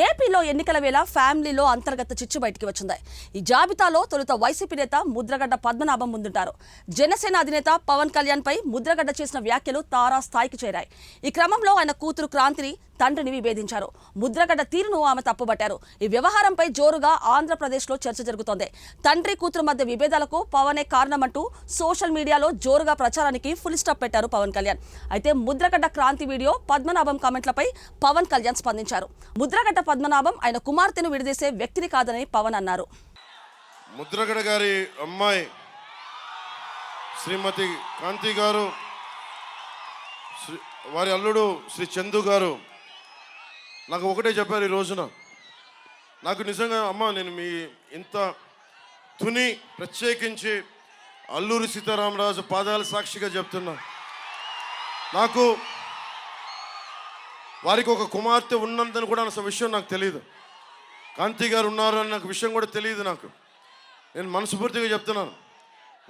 ఏపీలో ఎన్నికల వేళ ఫ్యామిలీలో అంతర్గత చిచ్చు బయటికి వచ్చింది. ఈ జాబితాలో తొలుత వైసీపీ నేత ముద్రగడ్డ పద్మనాభం ముందుంటారు. జనసేన అధినేత పవన్ కళ్యాణ్ పై ముద్రగడ్డ చేసిన వ్యాఖ్యలు తారా స్థాయికి చేరాయి. ఈ క్రమంలో ఆయన కూతురు క్రాంతిని తండ్రిని విభేదించారు. ముద్రగడ్డ తీరును ఆమె తప్పుబట్టారు. ఈ వ్యవహారంపై జోరుగా ఆంధ్రప్రదేశ్లో చర్చ జరుగుతోంది. తండ్రి కూతురు మధ్య విభేదాలకు పవనే కారణమంటూ సోషల్ మీడియాలో జోరుగా ప్రచారానికి ఫుల్ స్టాప్ పెట్టారు పవన్ కళ్యాణ్. అయితే ముద్రగడ్డ క్రాంతి వీడియో, పద్మనాభం కామెంట్లపై పవన్ కళ్యాణ్ స్పందించారు. ముద్రగడ్డ పద్మనాభం ఆయన కుమార్తెను విడదీసే వ్యక్తిని కాదని పవన్ అన్నారు. ముద్రగడ్డ గారి అమ్మాయి శ్రీమతి కాంతి గారు, వారి అల్లుడు శ్రీ చందు గారు నాకు ఒకటే చెప్పారు ఈ రోజున. నాకు నిజంగా అమ్మ, నేను మీ ఇంత తుని ప్రత్యేకించి అల్లూరి సీతారామరాజు పాదాల సాక్షిగా చెప్తున్నా, నాకు వారికి ఒక కుమార్తె ఉన్నందని కూడా అసలు విషయం నాకు తెలియదు. కాంతి గారు ఉన్నారు అని నాకు విషయం కూడా తెలియదు. నాకు నేను మనస్ఫూర్తిగా చెప్తున్నాను,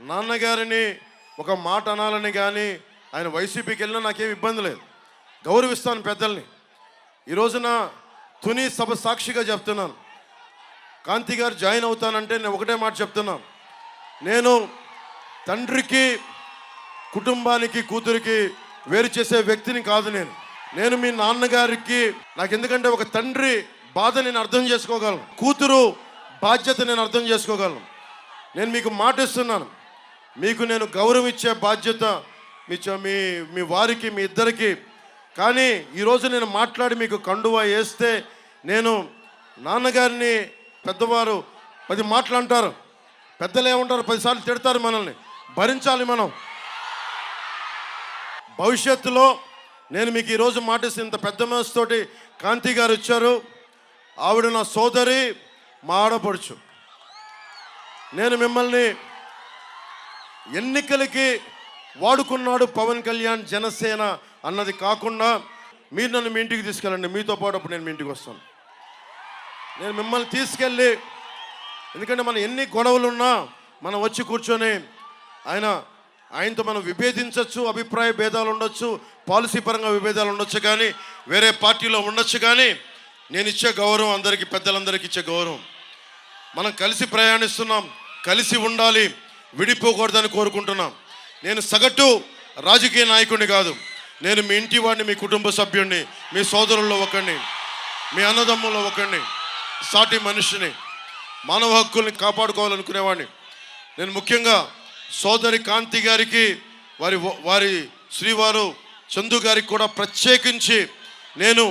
నాన్నగారిని ఒక మాట అనాలని కానీ ఆయన వైసీపీకి వెళ్ళినా నాకేం ఇబ్బంది లేదు, గౌరవిస్తాను పెద్దల్ని. ఈ రోజున తుని సభ సాక్షిగా చెప్తున్నాను, కాంతి గారు జాయిన్ అవుతానంటే నేను ఒకటే మాట చెప్తున్నాను, నేను తండ్రికి కుటుంబానికి కూతురికి వేరు చేసే వ్యక్తిని కాదు. నేను మీ నాన్నగారికి, నాకు ఎందుకంటే ఒక తండ్రి బాధ నేను అర్థం చేసుకోగలను, కూతురు బాధ్యత నేను అర్థం చేసుకోగలను. నేను మీకు మాట ఇస్తున్నాను, మీకు నేను గౌరవం ఇచ్చే బాధ్యత మీ వారికి, మీ ఇద్దరికి. కానీ ఈరోజు నేను మాట్లాడి మీకు కండువా వేస్తే, నేను నాన్నగారిని పెద్దవారు 10 మాటలు అంటారు, పెద్దలు ఏమంటారు 10 సార్లు తిడతారు, మనల్ని భరించాలి మనం. భవిష్యత్తులో నేను మీకు ఈరోజు మాటిస్తే, ఇంత పెద్ద మనసుతోటి కాంతి గారు వచ్చారు, ఆవిడ నా సోదరి, మా ఆడపడుచు. నేను మిమ్మల్ని ఎన్నికలకి వాడుకున్నాడు పవన్ కళ్యాణ్, జనసేన అన్నది కాకుండా మీరు నన్ను మీ ఇంటికి తీసుకెళ్ళండి, మీతో పాటు అప్పుడు నేను మీ ఇంటికి వస్తాను. నేను మిమ్మల్ని తీసుకెళ్ళి, ఎందుకంటే మన ఎన్ని గొడవలున్నా మనం వచ్చి కూర్చొని ఆయనతో మనం విభేదించవచ్చు, అభిప్రాయ భేదాలు ఉండొచ్చు, పాలసీ పరంగా విభేదాలు ఉండొచ్చు, కానీ వేరే పార్టీలో ఉండొచ్చు. కానీ నేను ఇచ్చే గౌరవం అందరికీ, పెద్దలందరికీ ఇచ్చే గౌరవం. మనం కలిసి ప్రయాణిస్తున్నాం, కలిసి ఉండాలి, విడిపోకూడదని కోరుకుంటున్నాం. నేను సగటు రాజకీయ నాయకుడిని కాదు, నేను మీ ఇంటి వాడిని, మీ కుటుంబ సభ్యుడిని, మీ సోదరుల్లో ఒకరిని, మీ అన్నదమ్ముల్లో ఒకరిని, సాటి మనిషిని, మానవ హక్కుల్ని కాపాడుకోవాలనుకునేవాడిని. నేను ముఖ్యంగా సోదరి కాంతి గారికి, వారి శ్రీవారు చందు గారికి కూడా ప్రత్యేకించి నేను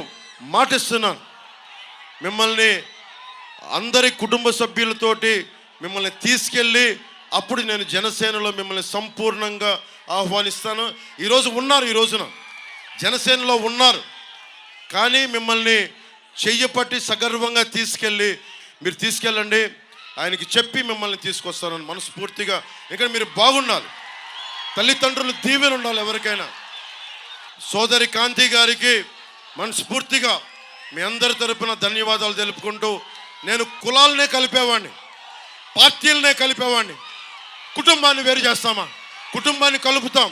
మాటిస్తున్నాను, మిమ్మల్ని అందరి కుటుంబ సభ్యులతోటి మిమ్మల్ని తీసుకెళ్ళి అప్పుడు నేను జనసేనలో మిమ్మల్ని సంపూర్ణంగా ఆహ్వానిస్తాను. ఈరోజు రోజున జనసేనలో ఉన్నారు, కానీ మిమ్మల్ని చెయ్యపట్టి సగర్వంగా మీరు తీసుకెళ్ళండి, ఆయనకి చెప్పి మిమ్మల్ని తీసుకొస్తానని మనస్ఫూర్తిగా. ఇక్కడ మీరు బాగుండాలి, తల్లిదండ్రులు దీవెన ఉండాలి ఎవరికైనా. సోదరి కాంతి గారికి మనస్ఫూర్తిగా మీ అందరి తరపున ధన్యవాదాలు తెలుపుకుంటూ, నేను కులాలనే కలిపేవాడిని, పార్టీలనే కలిపేవాడిని, కుటుంబాన్ని వేరు చేస్తామా? కుటుంబాన్ని కలుపుతాం.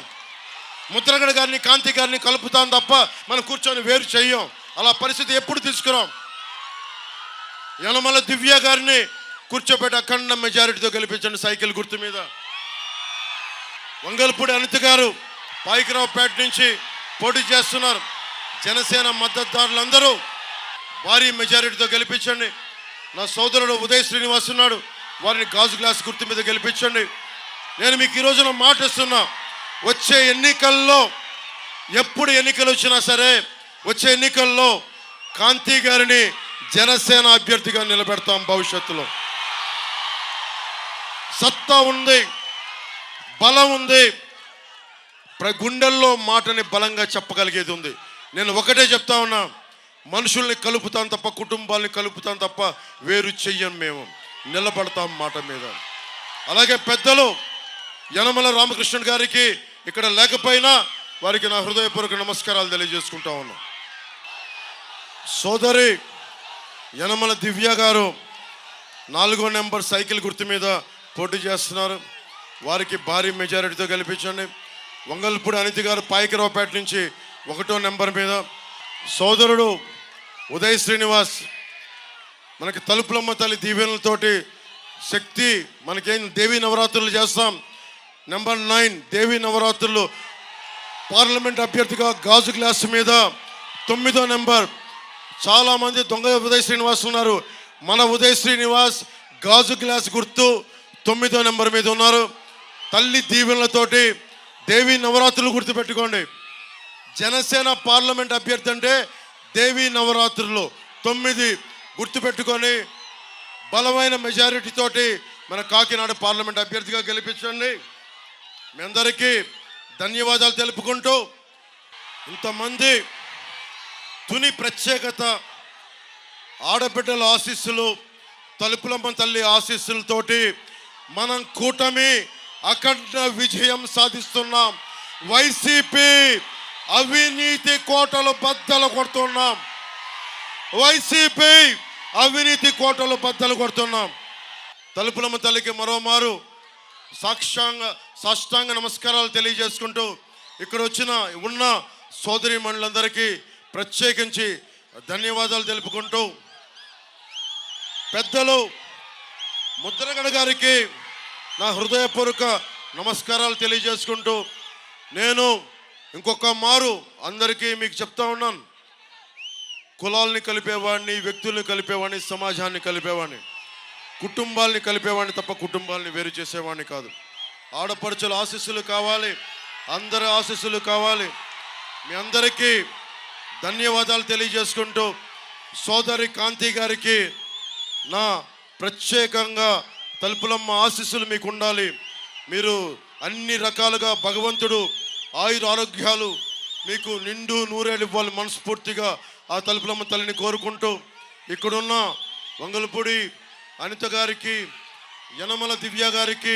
ముద్రగడ గారిని, కాంతి గారిని కలుపుతాం తప్ప మనం కూర్చొని వేరు చెయ్యం. అలా పరిస్థితి ఎప్పుడు తీసుకురాం. యనమల దివ్య గారిని కూర్చోబెట్టి అఖండ మెజారిటీతో గెలిపించండి సైకిల్ గుర్తు మీద. వంగల్పూడి అనిత గారు పాయికరావుపేట నుంచి పోటీ చేస్తున్నారు. జనసేన మద్దతుదారులందరూ భారీ మెజారిటీతో గెలిపించండి. నా సోదరుడు ఉదయ్ శ్రీనివాస్ ఉన్నాడు, వారిని గాజు గ్లాస్ గుర్తు మీద గెలిపించండి. నేను మీకు ఈ రోజున మాట ఇస్తున్నా, వచ్చే ఎన్నికల్లో, ఎప్పుడు ఎన్నికలు వచ్చినా సరే, వచ్చే ఎన్నికల్లో కాంతి గారిని జనసేన అభ్యర్థిగా నిలబెడతాం. భవిష్యత్తులో సత్తా ఉంది, బలం ఉంది, గుండెల్లో మాటని బలంగా చెప్పగలిగేది ఉంది. నేను ఒకటే చెప్తా ఉన్నా, మనుషుల్ని కలుపుతాం తప్ప, కుటుంబాలని కలుపుతాం తప్ప వేరు చెయ్యం. మేము నిలబడతాం మాట మీద. అలాగే పెద్దలు యనమల రామకృష్ణ గారికి ఇక్కడ లేకపోయినా వారికి నా హృదయపూర్వక నమస్కారాలు తెలియజేసుకుంటా ఉన్నా. సోదరి యనమల దివ్య గారు 4వ నెంబర్ సైకిల్ గుర్తు మీద పోటీ చేస్తున్నారు, వారికి భారీ మెజారిటీతో గెలిపించండి. వంగల్పూడి అనిత గారు పాయికరావుపేట నుంచి 1వ నెంబర్ మీద, సోదరుడు ఉదయ్ శ్రీనివాస్ మనకి తలుపులమ్మ తల్లి దీవెనలతోటి శక్తి మనకేం దేవీ నవరాత్రులు చేస్తాం. నెంబర్ 9 దేవీ నవరాత్రులు పార్లమెంట్ అభ్యర్థిగా గాజు గ్లాస్ మీద 9వ నెంబర్. చాలామంది దొంగ ఉదయ్ శ్రీనివాస్ ఉన్నారు. మన ఉదయ్ శ్రీనివాస్ గాజు గ్లాస్ గుర్తు 9వ నెంబర్ మీద ఉన్నారు. తల్లి దీవెనలతోటి దేవీ నవరాత్రులు గుర్తుపెట్టుకోండి. జనసేన పార్లమెంట్ అభ్యర్థి అంటే దేవీ నవరాత్రులు 9 గుర్తుపెట్టుకొని బలమైన మెజారిటీ తోటి మన కాకినాడ పార్లమెంట్ అభ్యర్థిగా గెలిపించండి. మీ అందరికీ ధన్యవాదాలు తెలుపుకుంటూ, ఇంతమంది తుని ప్రత్యేకత, ఆడబిడ్డల ఆశీస్సులు, తలుపులమ్మ తల్లి ఆశీస్సులతోటి మనం కూటమి అఖండ విజయం సాధిస్తున్నాం. వైసీపీ అవినీతి కోటలు బద్దలు కొడుతున్నాం. వైసీపీ అవినీతి కోటలు బద్దలు కొడుతున్నాం. తలుపులమ్మ తల్లికి మరోమారు సాష్టాంగ నమస్కారాలు తెలియజేసుకుంటూ, ఇక్కడ ఉన్న సోదరి మండలందరికీ ప్రత్యేకించి ధన్యవాదాలు తెలుపుకుంటూ, పెద్దలు ముద్రగడ గారికి నా హృదయపూర్వక నమస్కారాలు తెలియజేసుకుంటూ, నేను ఇంకొక మారు అందరికీ మీకు చెప్తా ఉన్నాను, కులాల్ని కలిపేవాడిని, వ్యక్తుల్ని కలిపేవాడిని, సమాజాన్ని కలిపేవాడిని, కుటుంబాల్ని కలిపేవాడిని తప్ప కుటుంబాలని వేరు చేసేవాడిని కాదు. ఆడపడుచుల ఆశీస్సులు కావాలి, అందరి ఆశీస్సులు కావాలి. మీ అందరికీ ధన్యవాదాలు తెలియజేసుకుంటూ, సోదరి కాంతి గారికి నా ప్రత్యేకంగా తలుపులమ్మ ఆశీస్సులు మీకు ఉండాలి. మీరు అన్ని రకాలుగా భగవంతుడు ఆయుర ఆరోగ్యాలు మీకు నిండు నూరేళ్ళు ఇవ్వాలి మనస్ఫూర్తిగా ఆ తలుపులమ్మ తల్లిని కోరుకుంటూ, ఇక్కడున్న వంగలపూడి అనిత గారికి, యనమల దివ్య గారికి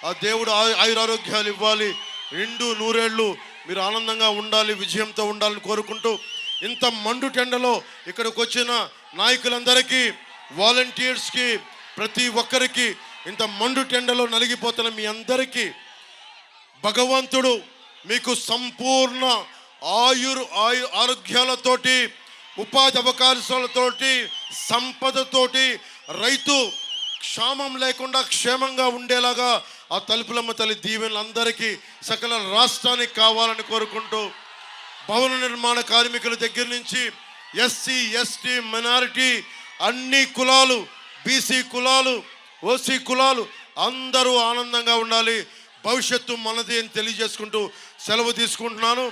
ఆ దేవుడు ఆయురారోగ్యాలు ఇవ్వాలి, నిండు నూరేళ్ళు మీరు ఆనందంగా ఉండాలి, విజయంతో ఉండాలని కోరుకుంటూ, ఇంత మండు టెండలో ఇక్కడికి వచ్చిన నాయకులందరికీ, వాలంటీర్స్కి, ప్రతి ఒక్కరికి, ఇంత మండు టెండలో నలిగిపోతున్న మీ అందరికీ భగవంతుడు మీకు సంపూర్ణ ఆరోగ్యాలతోటి, ఉపాధి అవకాశాలతోటి, సంపదతోటి, రైతు క్షామం లేకుండా క్షేమంగా ఉండేలాగా ఆ తలుపులమ్మ తల్లి దీవెనలు అందరికీ, సకల రాష్ట్రానికి కావాలని కోరుకుంటూ, భవన నిర్మాణ కార్మికుల దగ్గర నుంచి ఎస్సీ ఎస్టీ మైనారిటీ అన్ని కులాలు, బీసీ కులాలు, ఓసీ కులాలు అందరూ ఆనందంగా ఉండాలి, భవిష్యత్తు మనది అని తెలియజేసుకుంటూ సెలవు తీసుకుంటున్నాను.